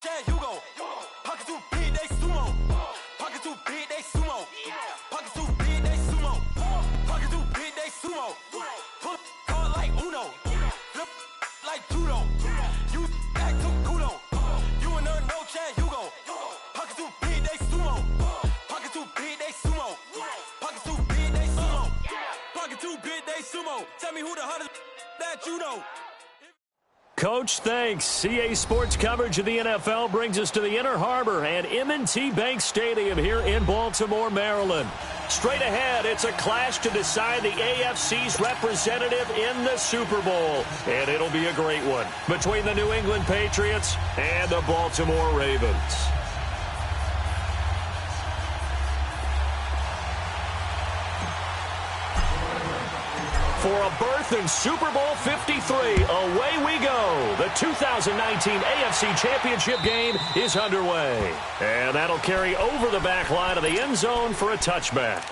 Chad Hugo. Pocket too big, they sumo. Pocket too big, they sumo. Pocket too big, they sumo. Pocket too big, they sumo. Pull card like Uno. Flip like judo. You back to kudo. You and her no Chad Hugo. Pocket too big, they sumo. Pocket too big, they sumo. Pocket too big, they sumo. Pocket too big, they sumo. Tell me who the hottest that you know. Coach, thanks. CA Sports coverage of the NFL brings us to the Inner Harbor and M&T Bank Stadium here in Baltimore, Maryland. Straight ahead, it's a clash to decide the AFC's representative in the Super Bowl. And it'll be a great one between the New England Patriots and the Baltimore Ravens. For a berth in Super Bowl 53, away we go. The 2019 AFC Championship game is underway. And that'll carry over the back line of the end zone for a touchback.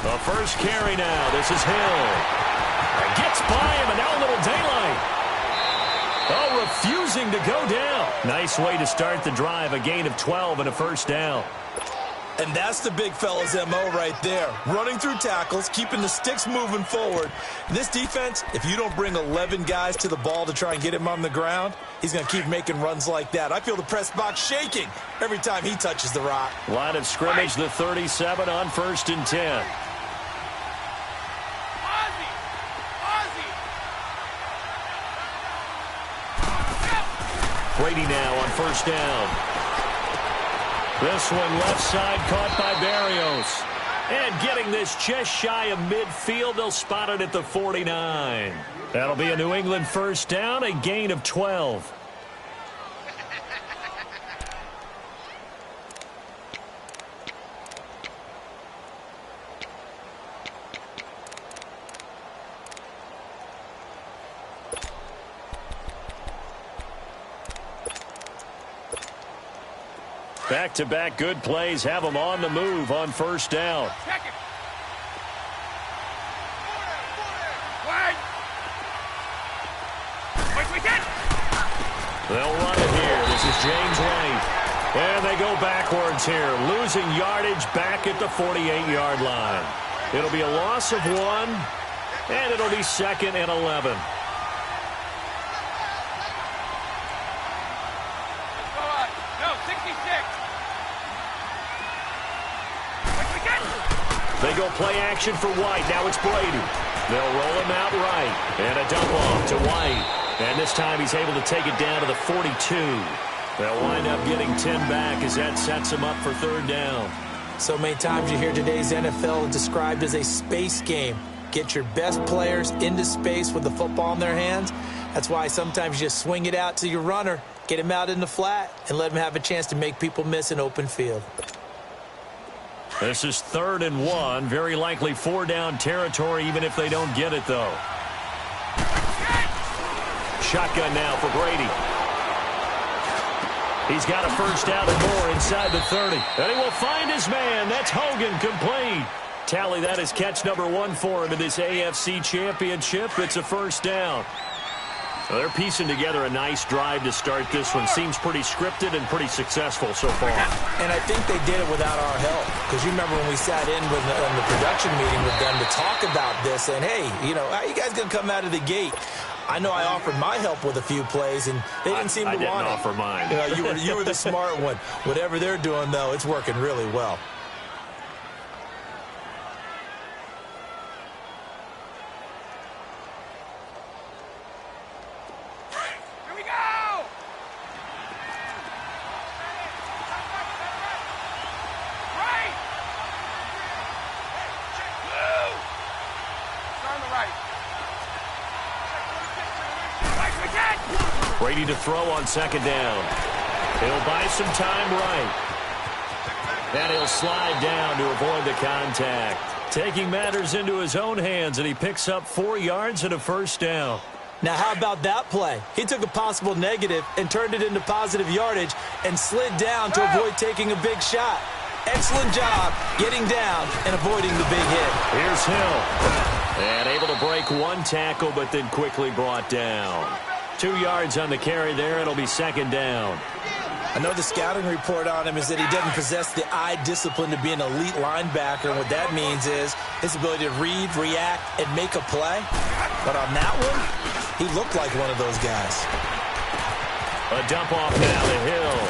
The first carry now. This is Hill. Gets by him, and now a little daylight. Oh, refusing to go down. Nice way to start the drive. A gain of 12 and a first down. And that's the big fella's MO right there. Running through tackles, keeping the sticks moving forward. In this defense, if you don't bring 11 guys to the ball to try and get him on the ground, he's going to keep making runs like that. I feel the press box shaking every time he touches the rock. Line of scrimmage, the 37 on 1st and 10. Brady now on 1st down. This one left side caught by Barrios. And getting this just shy of midfield, they'll spot it at the 49. That'll be a New England first down, a gain of 12. Back-to-back good plays have them on the move on 1st down. They'll run it here. This is James White. And they go backwards here, losing yardage back at the 48-yard line. It'll be a loss of 1, and it'll be 2nd and 11. They go play action for White. Now it's Brady. They'll roll him out right. And a dump off to White. And this time he's able to take it down to the 42. They'll wind up getting 10 back as that sets him up for 3rd down. So many times you hear today's NFL described as a space game. Get your best players into space with the football in their hands. That's why sometimes you just swing it out to your runner, get him out in the flat, and let him have a chance to make people miss an open field. This is 3rd and 1. Very likely 4-down territory, even if they don't get it, though. Shotgun now for Brady. He's got a first down and more inside the 30. And he will find his man. That's Hogan, complete. Tally, that is catch number 1 for him in this AFC Championship. It's a first down. Well, they're piecing together a nice drive to start this one. Seems pretty scripted and pretty successful so far. And I think they did it without our help. Because you remember when we sat in with the production meeting with them to talk about this. And, hey, you know, how you guys going to come out of the gate? I know I offered my help with a few plays, and they didn't seem to want it. I didn't offer mine. You know, you were the smart one. Whatever they're doing, though, it's working really well. Ready to throw on second down. He'll buy some time right. And he'll slide down to avoid the contact. Taking matters into his own hands, and he picks up 4 yards and a first down. Now, how about that play? He took a possible negative and turned it into positive yardage and slid down to avoid taking a big shot. Excellent job getting down and avoiding the big hit. Here's Hill. And able to break 1 tackle, but then quickly brought down. 2 yards on the carry there. It'll be second down. I know the scouting report on him is that he doesn't possess the eye discipline to be an elite linebacker. And what that means is his ability to read, react, and make a play. But on that one, he looked like one of those guys. A dump off now to Hill.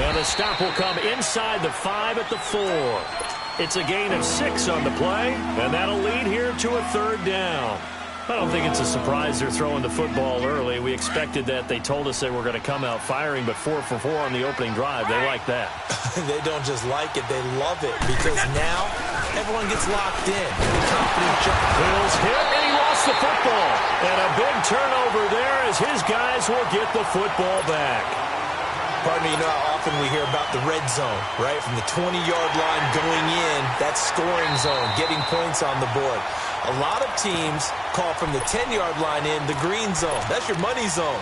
And the stop will come inside the 5 at the 4. It's a gain of 6 on the play, and that'll lead here to a third down. I don't think it's a surprise they're throwing the football early. We expected that. They told us they were going to come out firing, but 4 for 4 on the opening drive. They like that. They don't just like it, they love it, because now everyone gets locked in. Confident jump. Hill's hit, and he lost the football. And a big turnover there as his guys will get the football back. Pardon me, you know how often we hear about the red zone, right? From the 20-yard line going in, that scoring zone, getting points on the board. A lot of teams call from the 10-yard line in the green zone. That's your money zone.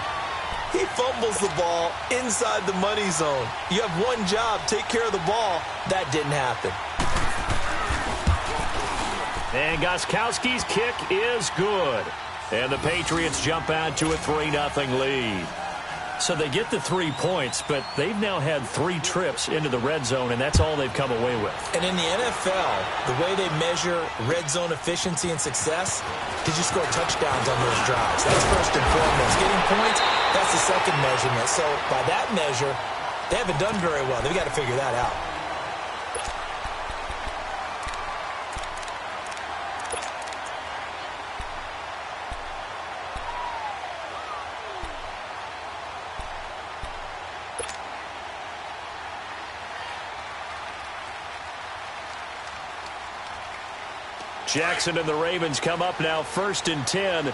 He fumbles the ball inside the money zone. You have one job, take care of the ball. That didn't happen. And Gostkowski's kick is good. And the Patriots jump out to a 3-0 lead. So they get the 3 points, but they've now had 3 trips into the red zone, and that's all they've come away with. And in the NFL, the way they measure red zone efficiency and success, did you score touchdowns on those drives? That's first and foremost. Getting points, that's the second measurement. So by that measure, they haven't done very well. They've got to figure that out. Jackson and the Ravens come up now, 1st and 10.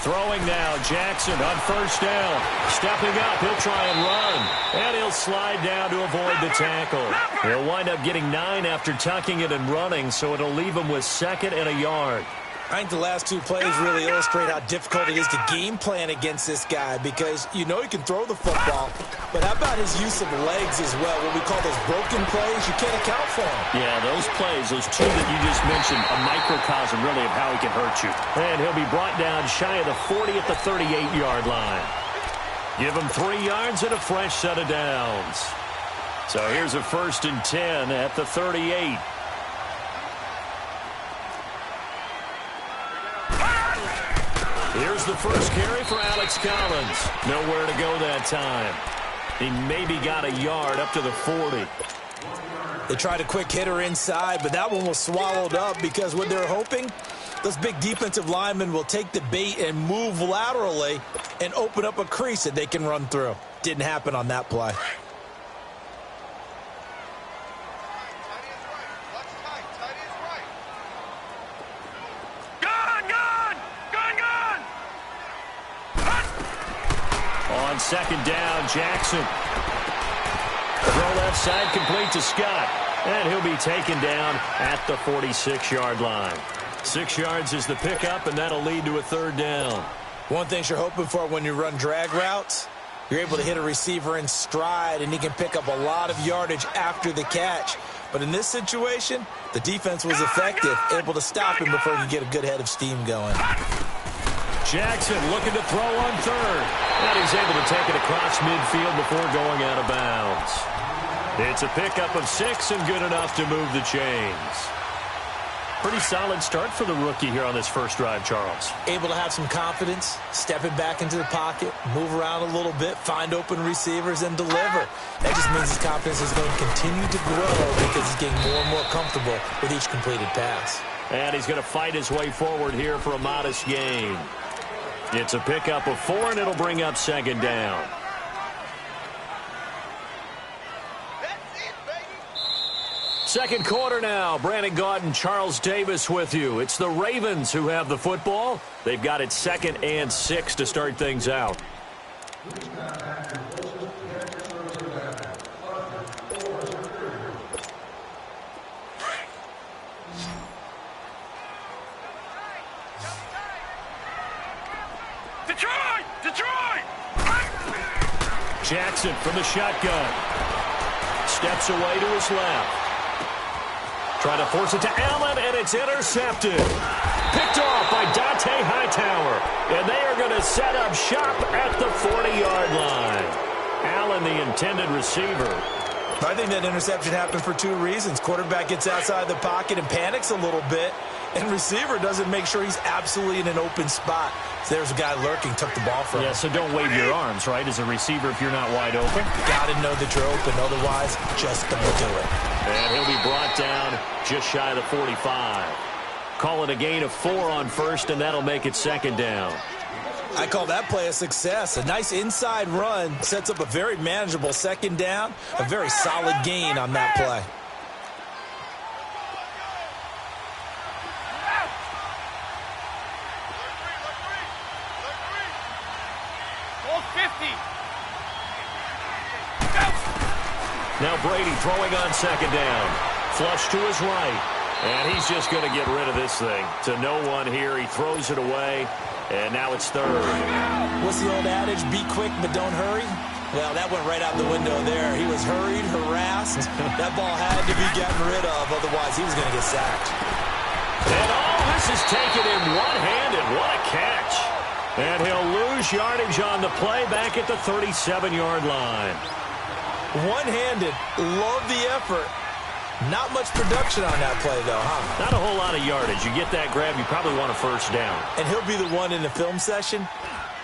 Throwing now, Jackson on 1st down. Stepping up, he'll try and run. And he'll slide down to avoid the tackle. He'll wind up getting 9 after tucking it and running, so it'll leave him with 2nd and a yard. I think the last 2 plays really illustrate how difficult it is to game plan against this guy, because you know he can throw the football, but how about his use of legs as well? What we call those broken plays, you can't account for them. Yeah, those plays, those 2 that you just mentioned, a microcosm really of how he can hurt you. And he'll be brought down shy of the 40 at the 38-yard line. Give him 3 yards and a fresh set of downs. So here's a 1st and 10 at the 38. Here's the first carry for Alex Collins. Nowhere to go that time. He maybe got a yard up to the 40. They tried a quick hitter inside, but that one was swallowed up because what they're hoping, those big defensive linemen will take the bait and move laterally and open up a crease that they can run through. Didn't happen on that play. On 2nd down, Jackson. Throw left side complete to Scott. And he'll be taken down at the 46-yard line. 6 yards is the pickup, and that'll lead to a 3rd down. One thing you're hoping for when you run drag routes, you're able to hit a receiver in stride, and he can pick up a lot of yardage after the catch. But in this situation, the defense was effective, able to stop him before he could get a good head of steam going. Jackson looking to throw on 3rd. And he's able to take it across midfield before going out of bounds. It's a pickup of 6 and good enough to move the chains. Pretty solid start for the rookie here on this first drive, Charles. Able to have some confidence, stepping back into the pocket, move around a little bit, find open receivers, and deliver. That just means his confidence is going to continue to grow because he's getting more and more comfortable with each completed pass. And he's going to fight his way forward here for a modest gain. It's a pickup of 4, and it'll bring up 2nd down. Second quarter now. Brandon Gaudin, Charles Davis with you. It's the Ravens who have the football. They've got it 2nd and 6 to start things out. Detroit! Jackson from the shotgun. Steps away to his left. Trying to force it to Allen, and it's intercepted. Picked off by Dante Hightower. And they are going to set up shop at the 40-yard line. Allen, the intended receiver. I think that interception happened for 2 reasons. Quarterback gets outside the pocket and panics a little bit. And receiver doesn't make sure he's absolutely in an open spot. So there's a guy lurking, took the ball from him. Yeah, so don't wave your arms, right, as a receiver if you're not wide open. Got to know that you're open. Otherwise, just don't do it. And he'll be brought down just shy of the 45. Call it a gain of 4 on first, and that'll make it 2nd down. I call that play a success. A nice inside run sets up a very manageable 2nd down. A very solid gain on that play. Now Brady throwing on 2nd down. Flush to his right. And he's just going to get rid of this thing. To no one here. He throws it away. And now it's 3rd. What's the old adage? Be quick, but don't hurry? Well, that went right out the window there. He was hurried, harassed. That ball had to be gotten rid of. Otherwise, he was going to get sacked. And all this is taken in one-handed. What a catch. And he'll lose yardage on the play back at the 37-yard line. One-handed. Love the effort. Not much production on that play, though, huh? Not a whole lot of yardage. You get that grab, you probably want a 1st down. And he'll be the one in the film session.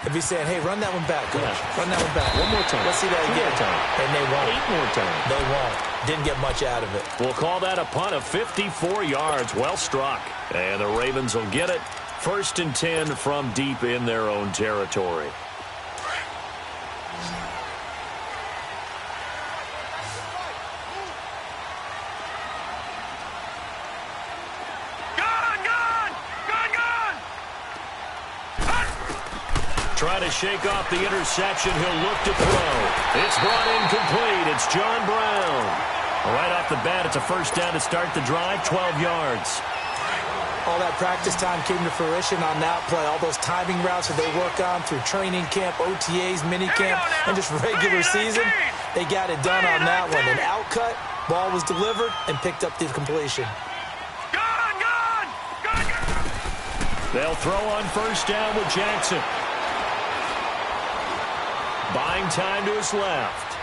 He'll be saying, hey, run that one back, coach. Yeah. Run that one back. One more time. Let's see that again. More time. And they won't. 8 more times. They won't. Didn't get much out of it. We'll call that a punt of 54 yards. Well struck. And the Ravens will get it. 1st and 10 from deep in their own territory. Trying to shake off the interception. He'll look to throw. It's brought in complete. It's John Brown. Right off the bat, it's a 1st down to start the drive, 12 yards. All that practice time came to fruition on that play. All those timing routes that they work on through training camp, OTAs, minicamp, and just regular season, they got it done on that one. An outcut, ball was delivered, and picked up the completion. They'll throw on 1st down with Jackson. Buying time to his left.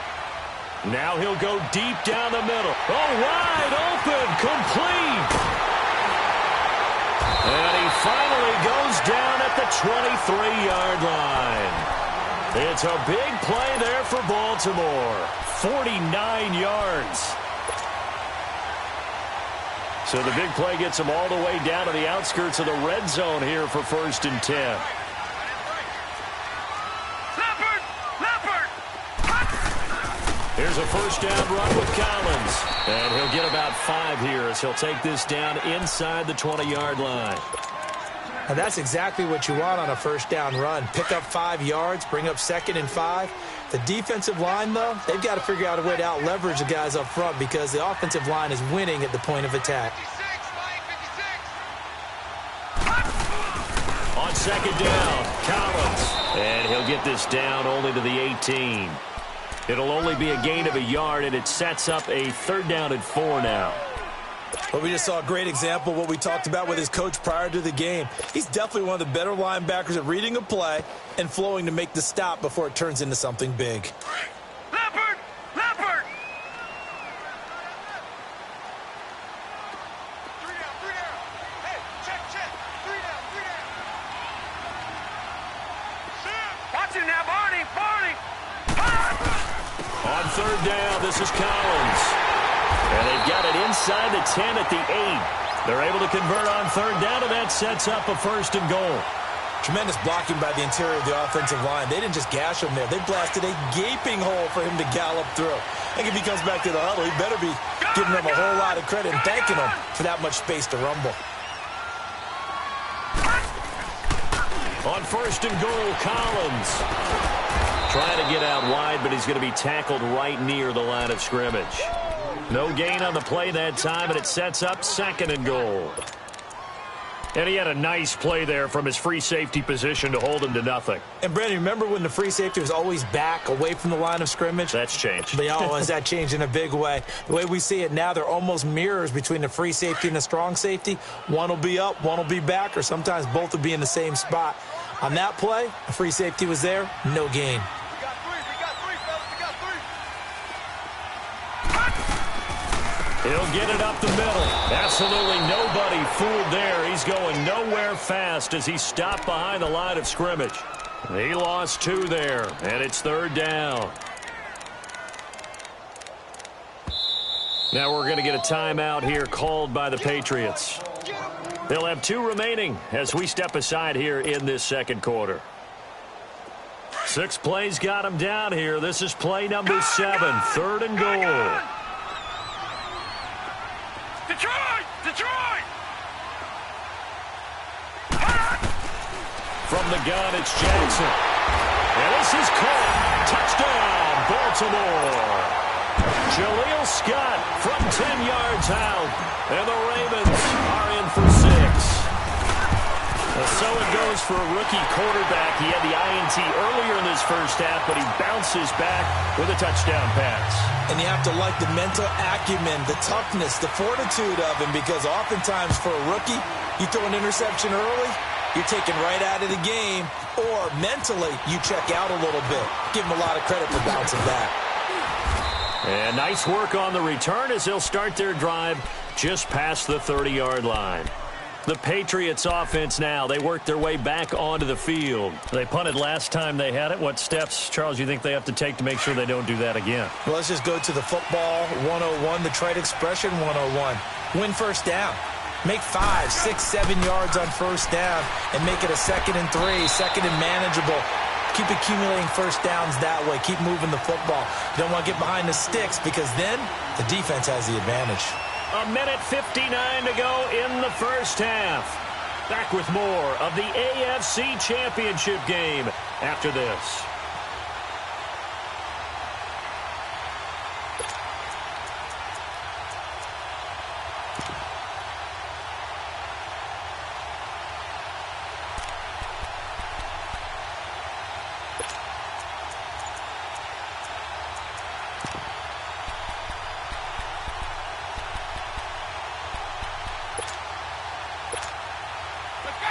Now he'll go deep down the middle. Oh, wide open, complete. And he finally goes down at the 23-yard line. It's a big play there for Baltimore. 49 yards. So the big play gets him all the way down to the outskirts of the red zone here for 1st and 10. Here's a 1st down run with Collins. And he'll get about 5 here as he'll take this down inside the 20-yard line. And that's exactly what you want on a 1st down run. Pick up 5 yards, bring up 2nd and 5. The defensive line, though, they've got to figure out a way to out-leverage the guys up front because the offensive line is winning at the point of attack. On 2nd down, Collins. And he'll get this down only to the 18. It'll only be a gain of a yard, and it sets up a 3rd down and 4 now. Well, we just saw a great example of what we talked about with his coach prior to the game. He's definitely one of the better linebackers at reading a play and flowing to make the stop before it turns into something big. Leopard! Leopard! 3 down, 3 down. Hey, check. 3 down. Watch him now, Barney. On 3rd down, this is Collins. And they've got it inside the 10 at the 8. They're able to convert on 3rd down, and that sets up a 1st and goal. Tremendous blocking by the interior of the offensive line. They didn't just gash him there. They blasted a gaping hole for him to gallop through. I think if he comes back to the huddle, he better be giving them a whole lot of credit and thanking them for that much space to rumble. On first and goal, Collins. Trying to get out wide, but he's going to be tackled right near the line of scrimmage. No gain on the play that time, and it sets up second and goal. And he had a nice play there from his free safety position to hold him to nothing. And, Brandon, remember when the free safety was always back away from the line of scrimmage? That's changed. But, has that changed in a big way? The way we see it now, they're almost mirrors between the free safety and the strong safety. One will be up, one will be back, or sometimes both will be in the same spot. On that play, the free safety was there, no gain. He'll get it up the middle. Absolutely nobody fooled there. He's going nowhere fast as he stopped behind the line of scrimmage. He lost 2 there, and it's third down. Now we're going to get a timeout here called by the Patriots. They'll have 2 remaining as we step aside here in this second quarter. 6 plays got him down here. This is play number 7, third and goal. Detroit! From the gun, it's Jackson. And this is caught. Touchdown, Baltimore. Jaleel Scott from 10 yards out. And the Ravens are in for 6. So it goes for a rookie quarterback. He had the INT earlier in this first half, but he bounces back with a touchdown pass. And you have to like the mental acumen, the toughness, the fortitude of him, because oftentimes for a rookie, you throw an interception early, you're taken right out of the game, or mentally you check out a little bit. Give him a lot of credit for bouncing back. And nice work on the return as they'll start their drive just past the 30-yard line. The Patriots offense now, they work their way back onto the field. They punted last time they had it. What steps, Charles, you think they have to take to make sure they don't do that again? Well, let's just go to the football 101, the trade expression 101. Win first down. Make 5, 6, 7 yards on first down and make it a 2nd and 3, second and manageable. Keep accumulating first downs that way. Keep moving the football. You don't want to get behind the sticks because then the defense has the advantage. A minute 59 to go in the first half. Back with more of the AFC Championship game after this.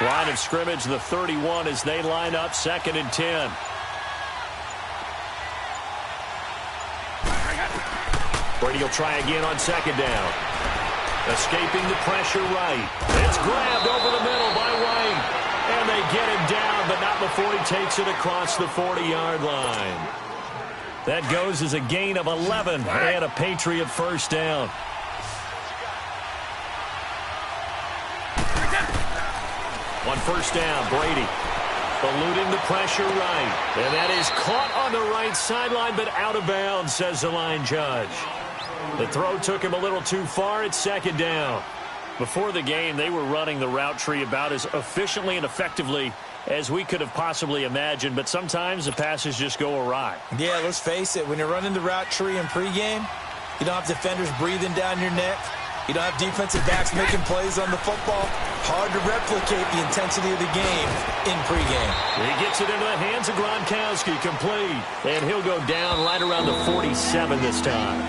Line of scrimmage, the 31, as they line up 2nd and 10. Brady will try again on 2nd down. Escaping the pressure right. It's grabbed over the middle by White. And they get him down, but not before he takes it across the 40-yard line. That goes as a gain of 11 and a Patriot first down. On first down, Brady eluding the pressure right. And that is caught on the right sideline, but out of bounds, says the line judge. The throw took him a little too far. It's 2nd down. Before the game, they were running the route tree about as efficiently and effectively as we could have possibly imagined, but sometimes the passes just go awry. Yeah, let's face it. When you're running the route tree in pregame, you don't have defenders breathing down your neck. You don't have defensive backs making plays on the football. Hard to replicate the intensity of the game in pregame. He gets it into the hands of Gronkowski, complete. And he'll go down right around the 47 this time.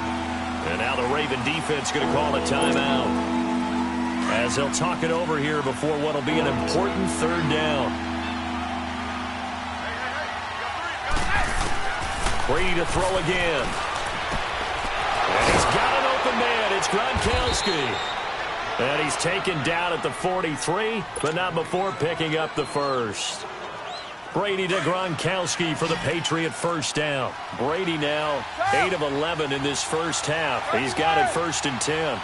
And now the Raven defense going to call a timeout, as they'll talk it over here before what will be an important 3rd down. Brady to throw again. And he's got an open man. It's Gronkowski. And he's taken down at the 43, but not before picking up the first. Brady to Gronkowski for the Patriot first down. Brady now 8 of 11 in this first half. He's got it 1st and 10.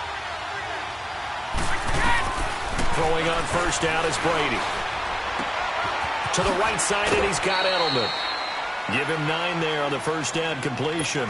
Throwing on first down is Brady. to the right side, and he's got Edelman. Give him 9 there on the first down completion.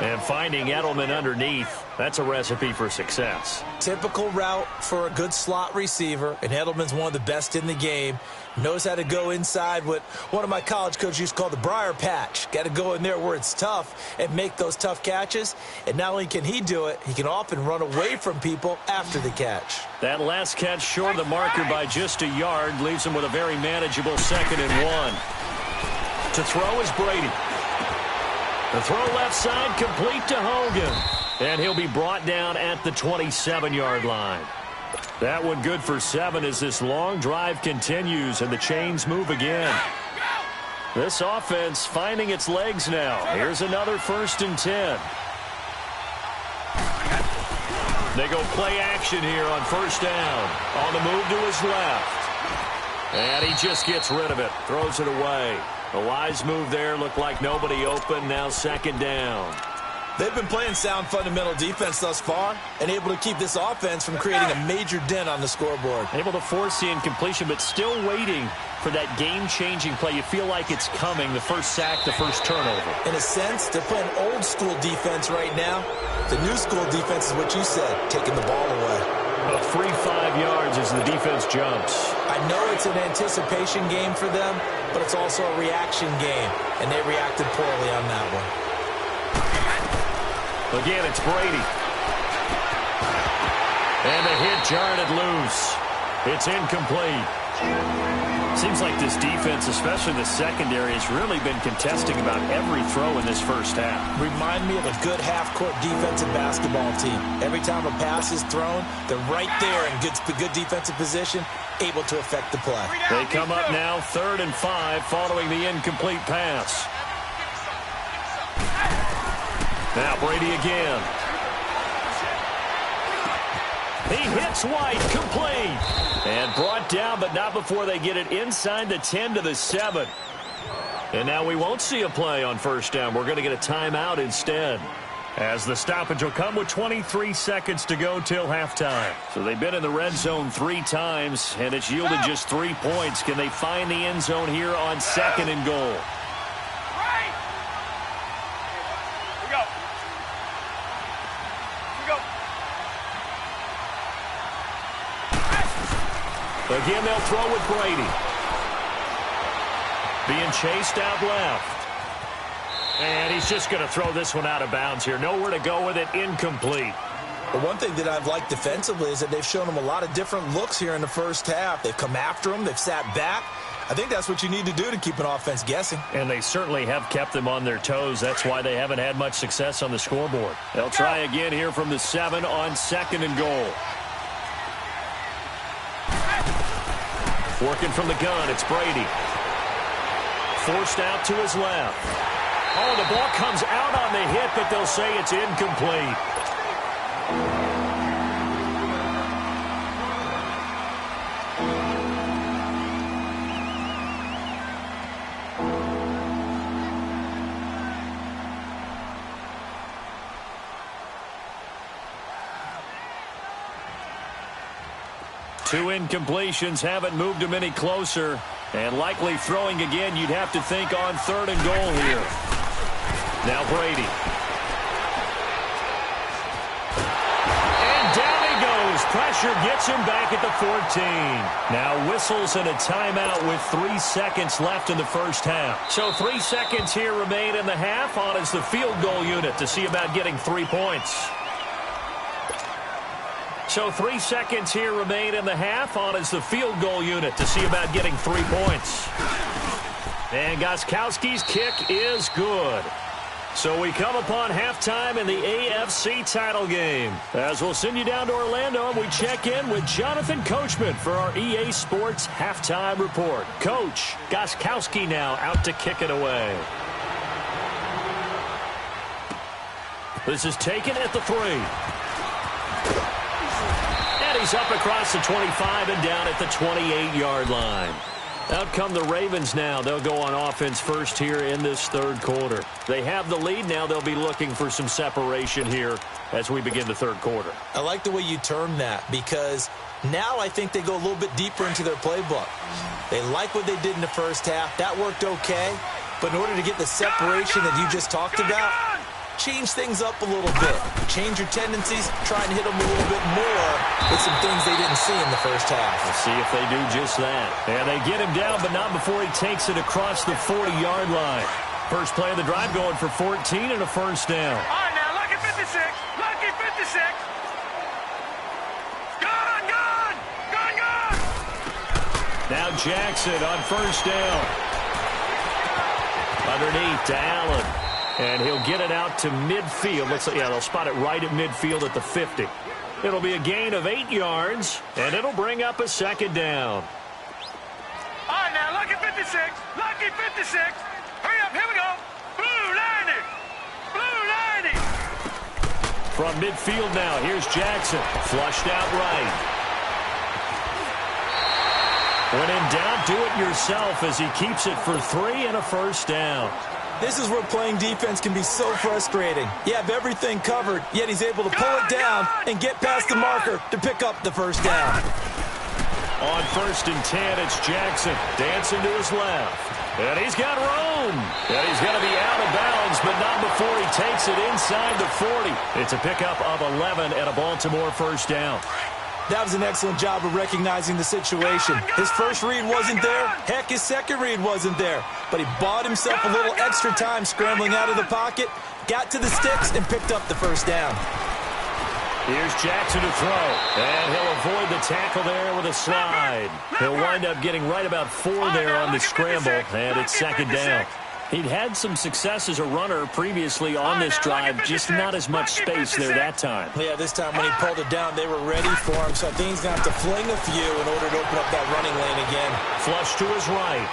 And finding Edelman underneath, that's a recipe for success. Typical route for a good slot receiver, and Edelman's one of the best in the game. Knows how to go inside what one of my college coaches used to call the briar patch. Got to go in there where it's tough and make those tough catches. And not only can he do it, he can often run away from people after the catch. That last catch short of the marker by just a yard leaves him with a very manageable 2nd and 1. To throw is Brady. The throw left side, complete to Hogan. And he'll be brought down at the 27-yard line. That one good for 7 as this long drive continues and the chains move again. This offense finding its legs now. Here's another 1st and 10. They go play action here on 1st down. On the move to his left. And he just gets rid of it. Throws it away. A wise move there. Looked like nobody open. Now 2nd down. They've been playing sound fundamental defense thus far and able to keep this offense from creating a major dent on the scoreboard. Able to force the incompletion, but still waiting for that game-changing play. You feel like it's coming, the first sack, the first turnover. In a sense, they're playing old-school defense right now. The new-school defense is what you said, taking the ball away. A free 5 yards as the defense jumps. I know it's an anticipation game for them, but it's also a reaction game, and they reacted poorly on that one. Again, it's Brady. And the hit jarred it loose. It's incomplete. Seems like this defense, especially the secondary, has really been contesting about every throw in this first half. Remind me of a good half-court defensive basketball team. Every time a pass is thrown, they're right there in good defensive position, able to affect the play. They come up now 3rd and 5 following the incomplete pass. Now Brady again. He hits White, complete. And brought down, but not before they get it inside the 10 to the 7. And now we won't see a play on 1st down. We're going to get a timeout instead, as the stoppage will come with 23 seconds to go till halftime. So they've been in the red zone 3 times, and it's yielded just 3 points. Can they find the end zone here on 2nd and goal? Again, they'll throw with Brady. Being chased out left. And he's just going to throw this one out of bounds here. Nowhere to go with it. Incomplete. But one thing that I've liked defensively is that they've shown him a lot of different looks here in the first half. They've come after him. They've sat back. I think that's what you need to do to keep an offense guessing. And they certainly have kept them on their toes. That's why they haven't had much success on the scoreboard. They'll try again here from the 7 on 2nd and goal. Working from the gun, it's Brady. Forced out to his left. Oh, the ball comes out on the hit, but they'll say it's incomplete. Two incompletions haven't moved him any closer. And likely throwing again, you'd have to think on 3rd and goal here. Now Brady. And down he goes. Pressure gets him back at the 14. Now whistles and a timeout with 3 seconds left in the first half. So 3 seconds here remain in the half. On is the field goal unit to see about getting 3 points. So 3 seconds here remain in the half. On is the field goal unit to see about getting 3 points. And Gostkowski's kick is good. So we come upon halftime in the AFC title game. As we'll send you down to Orlando, and we check in with Jonathan Coachman for our EA Sports halftime report. Coach, Gostkowski now out to kick it away. This is taken at the 3. He's up across the 25 and down at the 28-yard line. Out come the Ravens now. They'll go on offense first here in this third quarter. They have the lead now. They'll be looking for some separation here as we begin the third quarter. I like the way you term that, because now I think they go a little bit deeper into their playbook. They like what they did in the first half. That worked okay. But in order to get the separation that you just talked about, change things up a little bit. Change your tendencies, try and hit them a little bit more with some things they didn't see in the first half. We'll see if they do just that. And they get him down, but not before he takes it across the 40-yard line. First play of the drive going for 14 and a first down. All right, now, lucky 56. Lucky 56. Gone. Now Jackson on first down. Underneath to Allen. And he'll get it out to midfield. They'll spot it right at midfield at the 50. It'll be a gain of 8 yards, and it'll bring up a second down. All right, now, lucky 56. Lucky 56. Hurry up, here we go. Blue 90. From midfield now, here's Jackson. Flushed out right. When in doubt, do it yourself as he keeps it for 3 and a first down. This is where playing defense can be so frustrating. You have everything covered, yet he's able to pull it down and get past the marker to pick up the first down. On 1st and 10, it's Jackson dancing to his left. And he's got room. And he's going to be out of bounds, but not before he takes it inside the 40. It's a pickup of 11 and a Baltimore first down. That was an excellent job of recognizing the situation. His first read wasn't there. Heck, his second read wasn't there. But he bought himself a little extra time scrambling out of the pocket, got to the sticks, and picked up the first down. Here's Jackson to throw. And he'll avoid the tackle there with a slide. He'll wind up getting right about 4 there on the scramble, and it's second down. He'd had some success as a runner previously on this drive, just not as much space there that time. Yeah, this time when he pulled it down, they were ready for him, so I think he's going to have to fling a few in order to open up that running lane again. Flush to his right.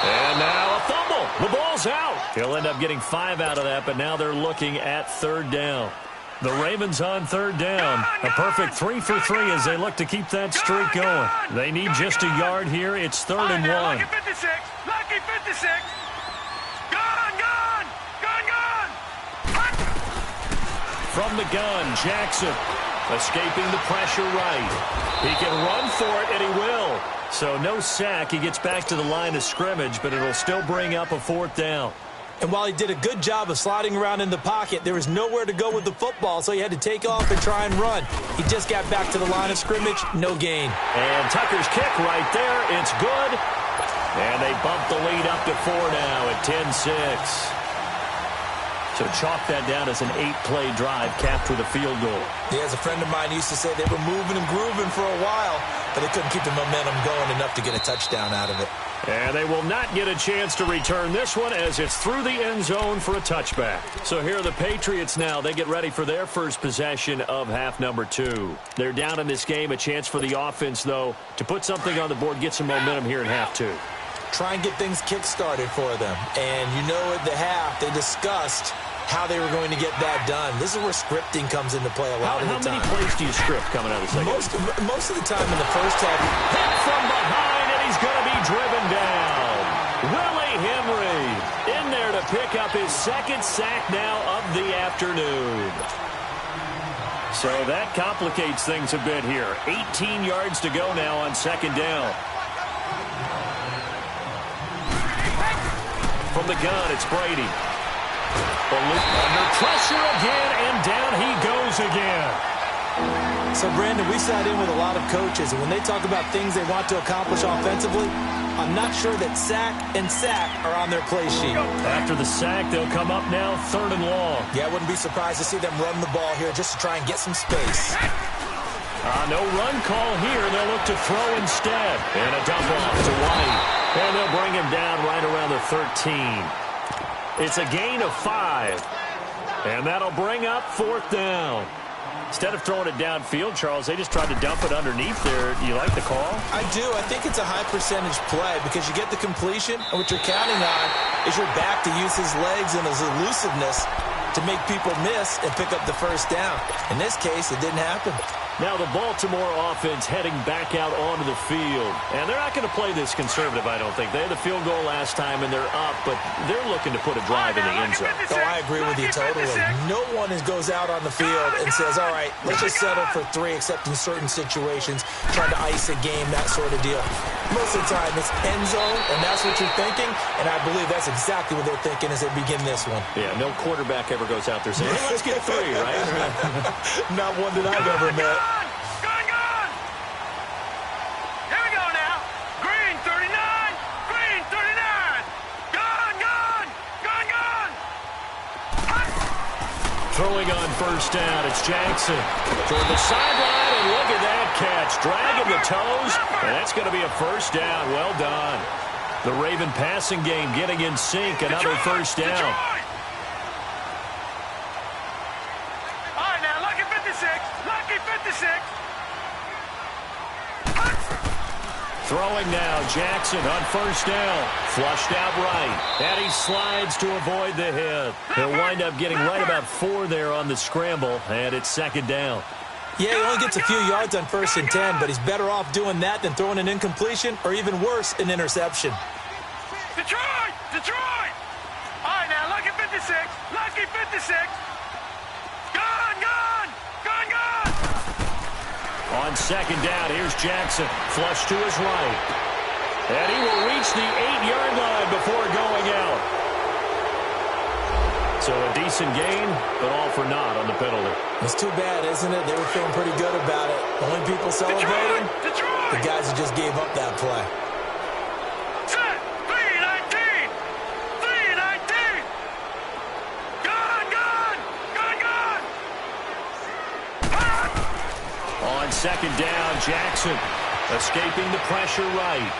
And now a fumble. The ball's out. He'll end up getting 5 out of that, but now they're looking at third down. The Ravens on third down. A perfect 3 for 3 as they look to keep that streak going. They need just a yard here. It's 3rd and 1. Lucky 56. Lucky 56. Gone. From the gun, Jackson escaping the pressure right. He can run for it, and he will. So no sack. He gets back to the line of scrimmage, but it'll still bring up a 4th down. And while he did a good job of sliding around in the pocket, there was nowhere to go with the football, so he had to take off and try and run. He just got back to the line of scrimmage, no gain. And Tucker's kick right there. It's good. And they bump the lead up to 4 now at 10-6. So chalk that down as an 8-play drive capped with a field goal. Yeah, as a friend of mine used to say, they were moving and grooving for a while, but they couldn't keep the momentum going enough to get a touchdown out of it. And they will not get a chance to return this one as it's through the end zone for a touchback. So here are the Patriots now. They get ready for their first possession of half number 2. They're down in this game. A chance for the offense, though, to put something on the board, get some momentum here in half 2. Try and get things kick-started for them. And you know at the half, they discussed how they were going to get that done. This is where scripting comes into play a lot of the time. How many plays do you script coming out of the second? Most of the time in the first half. Hit from behind, and he's going to be driven down. Willie Henry in there to pick up his 2nd sack now of the afternoon. So that complicates things a bit here. 18 yards to go now on 2nd down. From the gun, it's Brady. Under pressure again, and down he goes again. So, Brandon, we sat in with a lot of coaches, and when they talk about things they want to accomplish offensively, I'm not sure that sack and sack are on their play sheet. After the sack, they'll come up now 3rd and long. Yeah, I wouldn't be surprised to see them run the ball here just to try and get some space. No run call here. They'll look to throw instead. And a dump off to White. And they'll bring him down right around the 13. It's a gain of 5. And that'll bring up 4th down. Instead of throwing it downfield, Charles, they just tried to dump it underneath there. Do you like the call? I do. I think it's a high-percentage play because you get the completion, and what you're counting on is your back to use his legs and his elusiveness to make people miss and pick up the first down. In this case, it didn't happen. Now the Baltimore offense heading back out onto the field. And they're not going to play this conservative, I don't think. They had the field goal last time, and they're up, but they're looking to put a drive in the end zone. Oh, I agree with you totally. No one goes out on the field and says, all right, let's just settle for 3, except in certain situations, trying to ice a game, that sort of deal. Most of the time, it's end zone, and that's what you're thinking, and I believe that's exactly what they're thinking as they begin this one. Yeah, no quarterback ever goes out there saying, hey, let's get 3, right? Not one that I've ever met. Gone! Here we go now. Green 39. Green 39. Gone! Throwing on first down, it's Jackson. Toward the sideline, and look at that catch. Dragging the toes, and that's going to be a first down. Well done. The Raven passing game getting in sync. Another first down. All right, now, lucky 56. Lucky 56. Throwing now, Jackson on first down. Flushed out right. And he slides to avoid the hit. He'll wind up getting right about 4 there on the scramble, and it's second down. Yeah, he only gets a few yards on 1st and 10, but he's better off doing that than throwing an incompletion or even worse, an interception. Detroit! All right, now, lucky 56. Lucky 56. Gone! On second down, here's Jackson. Flush to his right. And he will reach the 8-yard line before going out. So a decent gain, but all for naught on the penalty. It's too bad, isn't it? They were feeling pretty good about it. The only people celebrating, the guys who just gave up that play. Set! 319! 319! Gone! On second down, Jackson escaping the pressure right.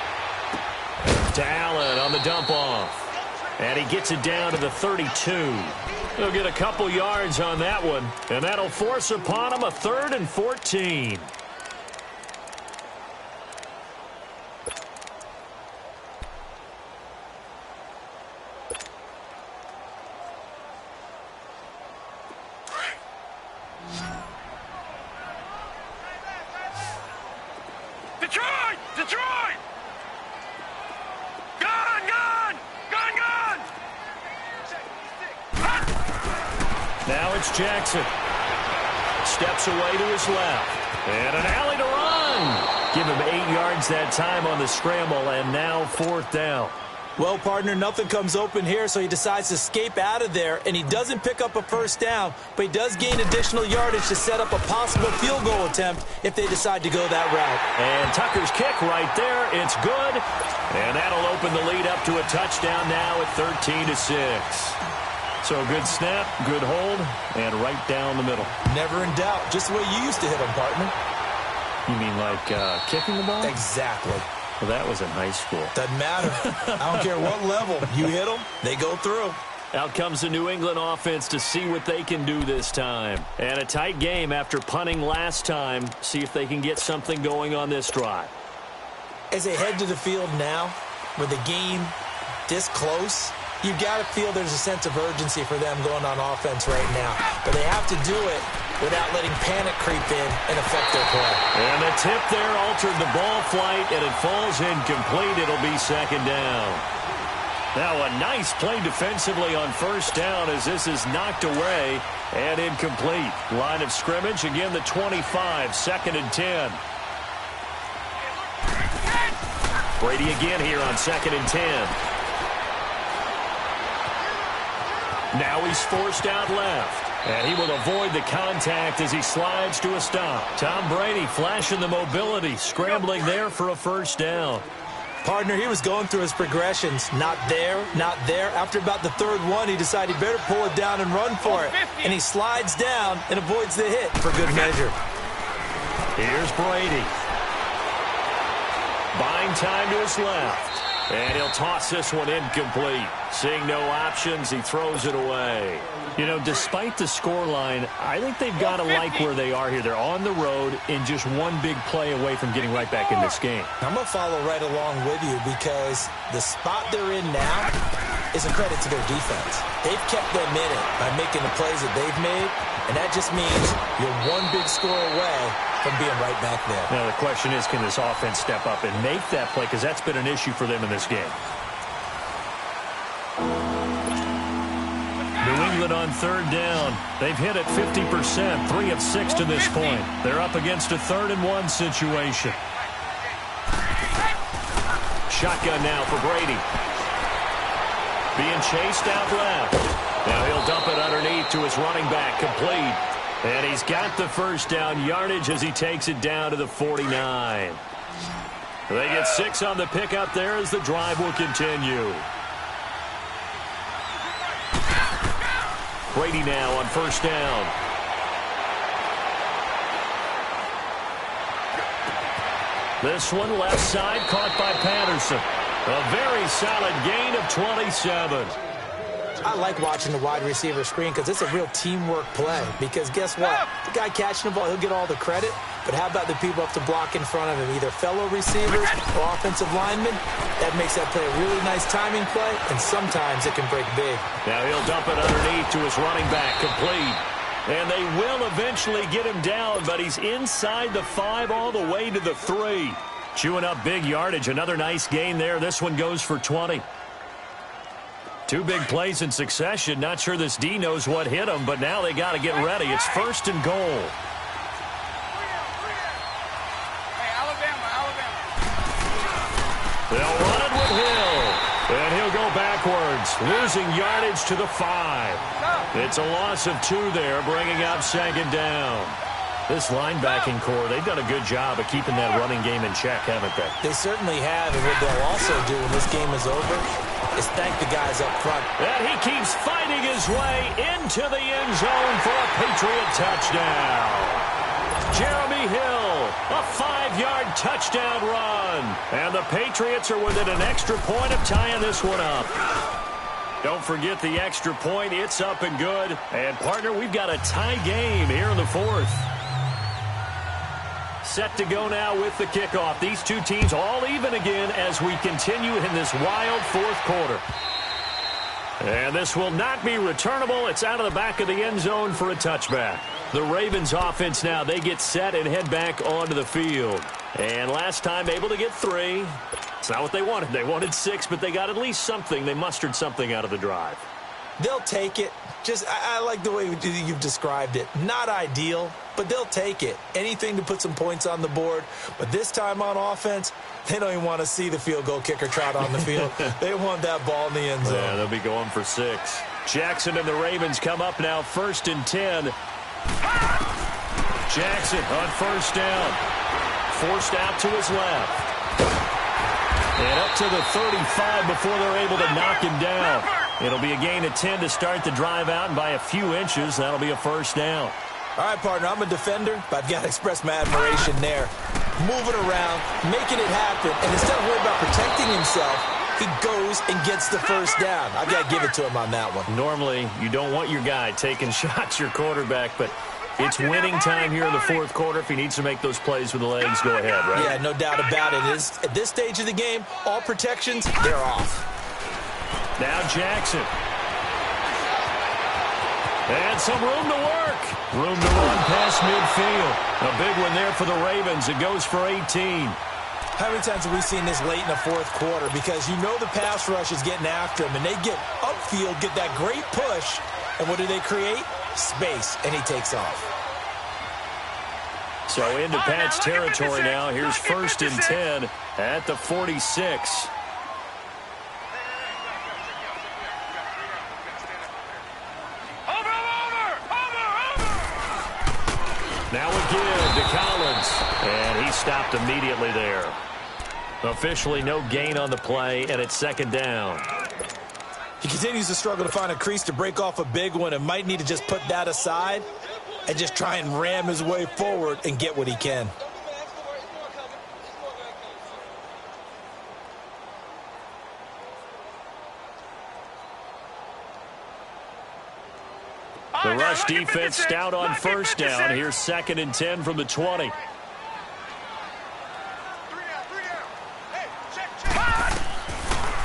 To Allen on the dump off. And he gets it down to the 32. He'll get a couple yards on that one, and that'll force upon him a 3rd and 14. Detroit! Gone! Now it's Jackson. Steps away to his left. And an alley to run. Give him 8 yards that time on the scramble, and now 4th down. Well, partner, nothing comes open here, so he decides to escape out of there, and he doesn't pick up a first down, but he does gain additional yardage to set up a possible field goal attempt if they decide to go that route. And Tucker's kick right there. It's good. And that'll open the lead up to a touchdown now at 13-6. So a good snap, good hold, and right down the middle. Never in doubt. Just the way you used to hit them, partner. You mean like kicking the ball? Exactly. Well, that was in high school. Doesn't matter. I don't care what level. You hit them, they go through. Out comes the New England offense to see what they can do this time. And a tight game after punting last time. See if they can get something going on this drive. As they head to the field now, with the game this close, you've got to feel there's a sense of urgency for them going on offense right now. But they have to do it without letting panic creep in and affect their play. And the tip there altered the ball flight, and it falls incomplete. It'll be second down. Now a nice play defensively on first down as this is knocked away and incomplete. Line of scrimmage, again the 25, 2nd and 10. Brady again here on 2nd and 10. Now he's forced out left. And he will avoid the contact as he slides to a stop. Tom Brady flashing the mobility, scrambling there for a first down. Partner, he was going through his progressions. Not there, not there. After about the 3rd one, he decided he better pull it down and run for it. And he slides down and avoids the hit for good measure. Here's Brady. Buying time to his left. And he'll toss this one incomplete. Seeing no options, he throws it away. You know, despite the scoreline, I think they've got to like where they are here. They're on the road and just one big play away from getting right back in this game. I'm going to follow right along with you because the spot they're in now, is a credit to their defense. They've kept them in it by making the plays that they've made, and that just means you're one big score away from being right back there. Now, the question is, can this offense step up and make that play? Because that's been an issue for them in this game. New England on third down. They've hit it 50%, 3 of 6 to this point. They're up against a 3rd-and-1 situation. Shotgun now for Brady. Being chased out left. Now he'll dump it underneath to his running back, complete. And he's got the first down yardage as he takes it down to the 49. They get 6 on the pickup there as the drive will continue. Brady now on first down. This one left side caught by Patterson. A very solid gain of 27. I like watching the wide receiver screen because it's a real teamwork play. Because guess what? The guy catching the ball, he'll get all the credit. But how about the people up to block in front of him? Either fellow receivers or offensive linemen. That makes that play a really nice timing play, and sometimes it can break big. Now he'll dump it underneath to his running back, complete. And they will eventually get him down, but he's inside the 5 all the way to the 3. Chewing up big yardage. Another nice gain there. This one goes for 20. 2 big plays in succession. Not sure this D knows what hit him, but now they got to get ready. It's 1st and goal. They'll run it with Hill. And he'll go backwards, losing yardage to the 5. It's a loss of 2 there, bringing up 2nd down. This linebacking core, they've done a good job of keeping that running game in check, haven't they? They certainly have, and what they'll also do when this game is over is thank the guys up front. And he keeps fighting his way into the end zone for a Patriot touchdown. Jeremy Hill, a 5-yard touchdown run. And the Patriots are within an extra point of tying this one up. Don't forget the extra point. It's up and good. And, partner, we've got a tie game here in the 4th. Set to go now with the kickoff. These 2 teams all even again as we continue in this wild 4th quarter. And this will not be returnable. It's out of the back of the end zone for a touchback. The Ravens offense now, they get set and head back onto the field. And last time able to get 3. It's not what they wanted. They wanted 6, but they got at least something. They mustered something out of the drive. They'll take it. I like the way you've described it. Not ideal, but they'll take it. Anything to put some points on the board. But this time on offense, they don't even want to see the field goal kicker trot on the field. They want that ball in the end zone. Yeah, they'll be going for 6. Jackson and the Ravens come up now 1st and 10. Jackson on first down. Forced out to his left. And up to the 35 before they're able to knock him down. It'll be a gain of 10 to start the drive out, and by a few inches, that'll be a first down. All right, partner, I'm a defender, but I've got to express my admiration there. Moving around, making it happen, and instead of worrying about protecting himself, he goes and gets the first down. I've got to give it to him on that one. Normally, you don't want your guy taking shots, your quarterback, but it's winning time here in the 4th quarter. If he needs to make those plays with the legs, go ahead, right? Yeah, no doubt about it. At this stage of the game, all protections, they're off. Now Jackson. And some room to work. Room to run past midfield. A big one there for the Ravens. It goes for 18. How many times have we seen this late in the 4th quarter? Because you know the pass rush is getting after him, and they get upfield, get that great push, and what do they create? Space, and he takes off. So into Pat's territory now. Here's 1st and 10 at the 46. Now again to Collins, and he stopped immediately there. Officially no gain on the play, and it's 2nd down. He continues to struggle to find a crease to break off a big one and might need to just put that aside and just try and ram his way forward and get what he can. The rush defense stout on first down. Here's 2nd and 10 from the 20.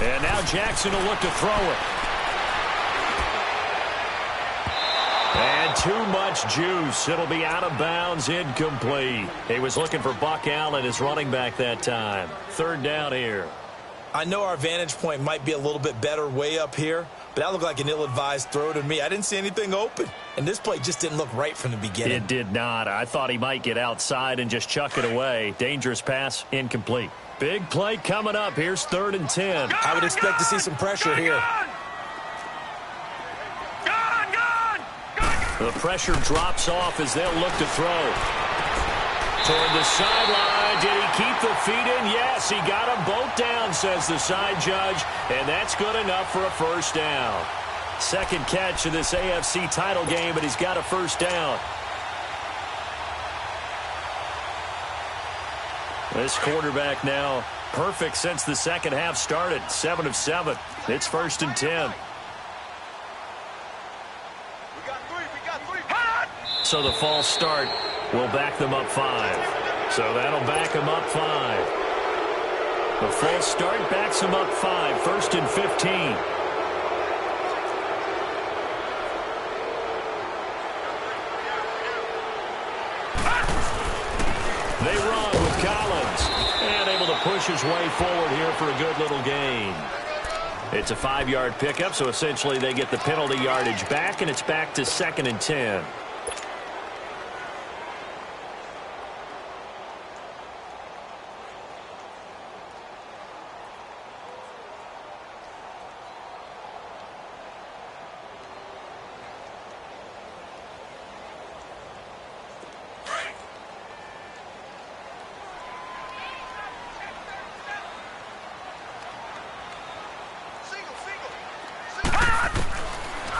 And now Jackson will look to throw it. And too much juice. It'll be out of bounds, incomplete. He was looking for Buck Allen as running back that time. Third down here. I know our vantage point might be a little bit better way up here, but that looked like an ill-advised throw to me. I didn't see anything open, and this play just didn't look right from the beginning. It did not. I thought he might get outside and just chuck it away. Dangerous pass, incomplete. Big play coming up. Here's 3rd and 10. I would expect to see some pressure here. The pressure drops off as they'll look to throw. Toward the sideline. Did he keep the feet in? Yes, he got them both down, says the side judge, and that's good enough for a first down. Second catch of this AFC title game, but he's got a first down. This quarterback now perfect since the second half started. 7 of 7. It's 1st and 10. So the false start will back them up 5. So that'll back them up 5. The false start backs them up 5. 1st and 15. They run with Collins. And able to push his way forward here for a good little gain. It's a 5-yard pickup, so essentially they get the penalty yardage back, and it's back to 2nd and 10.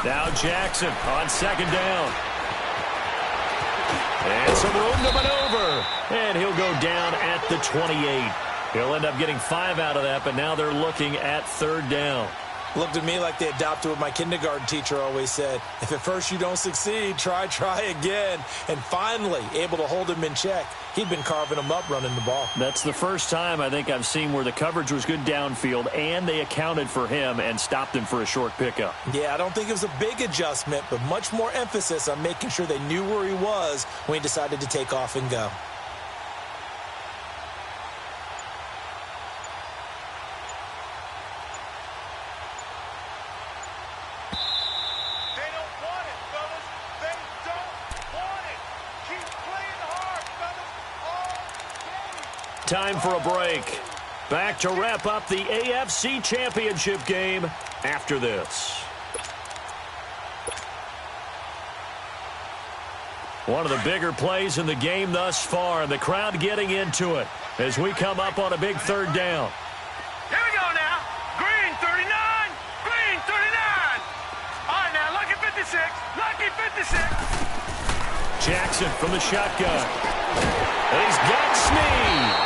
Now Jackson on 2nd down. And some room to maneuver. And he'll go down at the 28. He'll end up getting 5 out of that, but now they're looking at 3rd down. Looked to me like they adopted what my kindergarten teacher always said. If at first you don't succeed, try again. And finally able to hold him in check. He'd been carving him up running the ball. That's the first time I think I've seen where the coverage was good downfield and they accounted for him and stopped him for a short pickup. Yeah, I don't think it was a big adjustment, but much more emphasis on making sure they knew where he was when he decided to take off and go. Time for a break. Back to wrap up the AFC Championship game after this. One of the bigger plays in the game thus far, and the crowd getting into it as we come up on a big 3rd down. Here we go now. Green 39. Green 39. All right, now, lucky 56. Lucky 56. Jackson from the shotgun. He's got Snead.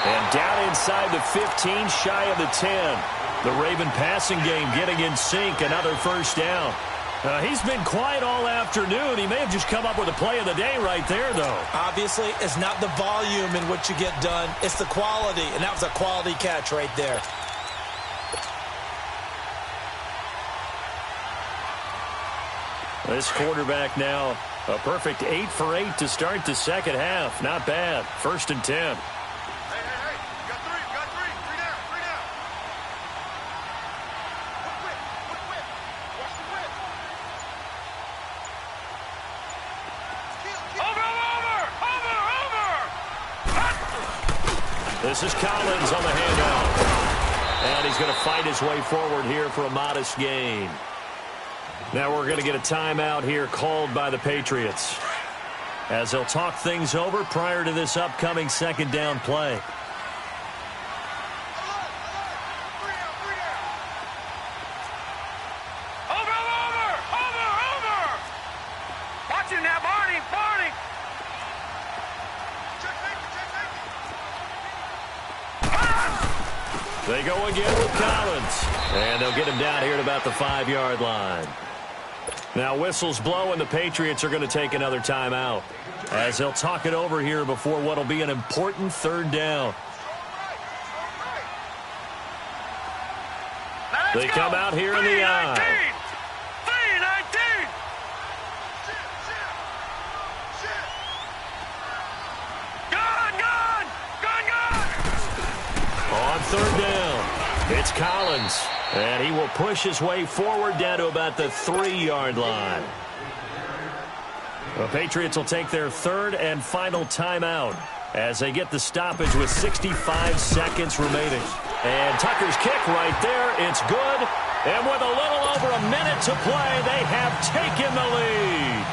And down inside the 15, shy of the 10. The Raven passing game getting in sync. Another first down. He's been quiet all afternoon. He may have just come up with a play of the day right there, though. Obviously, it's not the volume in which you get done. It's the quality, and that was a quality catch right there. This quarterback now, a perfect 8 for 8 to start the second half. Not bad. 1st and 10. This is Collins on the handoff. And he's going to fight his way forward here for a modest gain. Now we're going to get a timeout here called by the Patriots, as they'll talk things over prior to this upcoming 2nd down play. They go again with Collins. And they'll get him down here at about the 5-yard line. Now whistles blow, and the Patriots are going to take another timeout, as they'll talk it over here before what will be an important 3rd down. They come out here in the I. third down. It's Collins, and he will push his way forward down to about the 3-yard line. The Patriots will take their third and final timeout as they get the stoppage with 65 seconds remaining. And Tucker's kick right there. It's good. And with a little over a minute to play, they have taken the lead.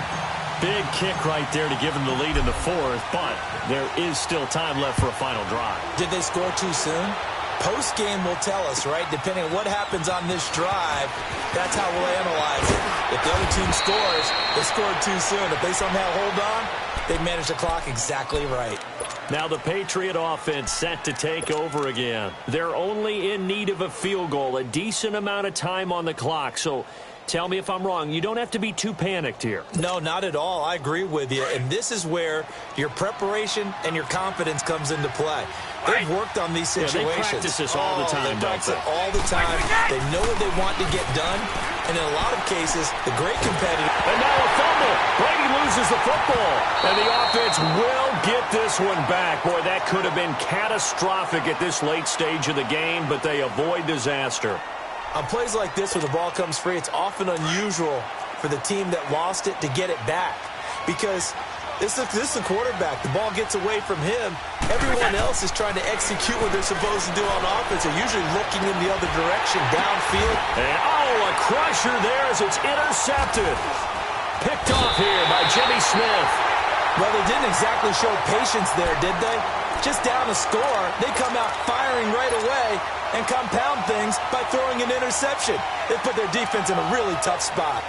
Big kick right there to give them the lead in the fourth, but there is still time left for a final drive. Did they score too soon? Post-game will tell us, right? Depending on what happens on this drive, that's how we'll analyze it. If the other team scores, they scored too soon. If they somehow hold on, they managed the clock exactly right. Now the Patriot offense set to take over again. They're only in need of a field goal, a decent amount of time on the clock. So tell me if I'm wrong. You don't have to be too panicked here. No, not at all. I agree with you. And this is where your preparation and your confidence comes into play. They've worked on these situations. They practice this all the time, they practice it all the time. They know what they want to get done. And in a lot of cases, the great competitor. And now a fumble. Brady loses the football. And the offense will get this one back. Boy, that could have been catastrophic at this late stage of the game, but they avoid disaster. On plays like this where the ball comes free, it's often unusual for the team that lost it to get it back. Because this is the quarterback. The ball gets away from him. Everyone else is trying to execute what they're supposed to do on offense. They're usually looking in the other direction, downfield. And, a crusher there as it's intercepted. Picked off here by Jimmy Smith. Well, they didn't exactly show patience there, did they? Just down a score, they come out firing right away and compound things by throwing an interception. They put their defense in a really tough spot.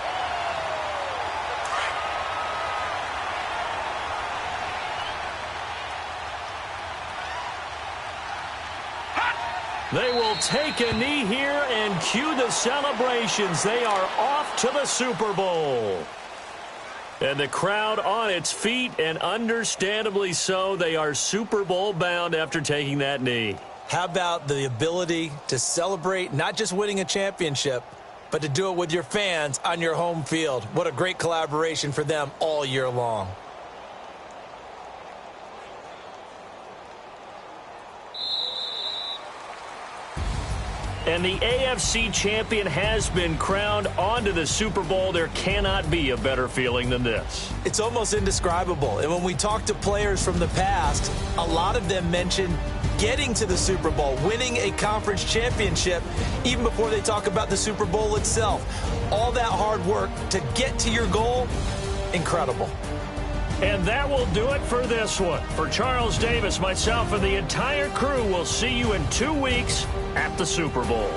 They will take a knee here and cue the celebrations. They are off to the Super Bowl. And the crowd on its feet, and understandably so. They are Super Bowl bound after taking that knee. How about the ability to celebrate not just winning a championship, but to do it with your fans on your home field? What a great collaboration for them all year long. And the AFC champion has been crowned onto the Super Bowl. There cannot be a better feeling than this. It's almost indescribable. And when we talk to players from the past, a lot of them mention getting to the Super Bowl, winning a conference championship, even before they talk about the Super Bowl itself. All that hard work to get to your goal, incredible. And that will do it for this one. For Charles Davis, myself, and the entire crew, we'll see you in 2 weeks at the Super Bowl.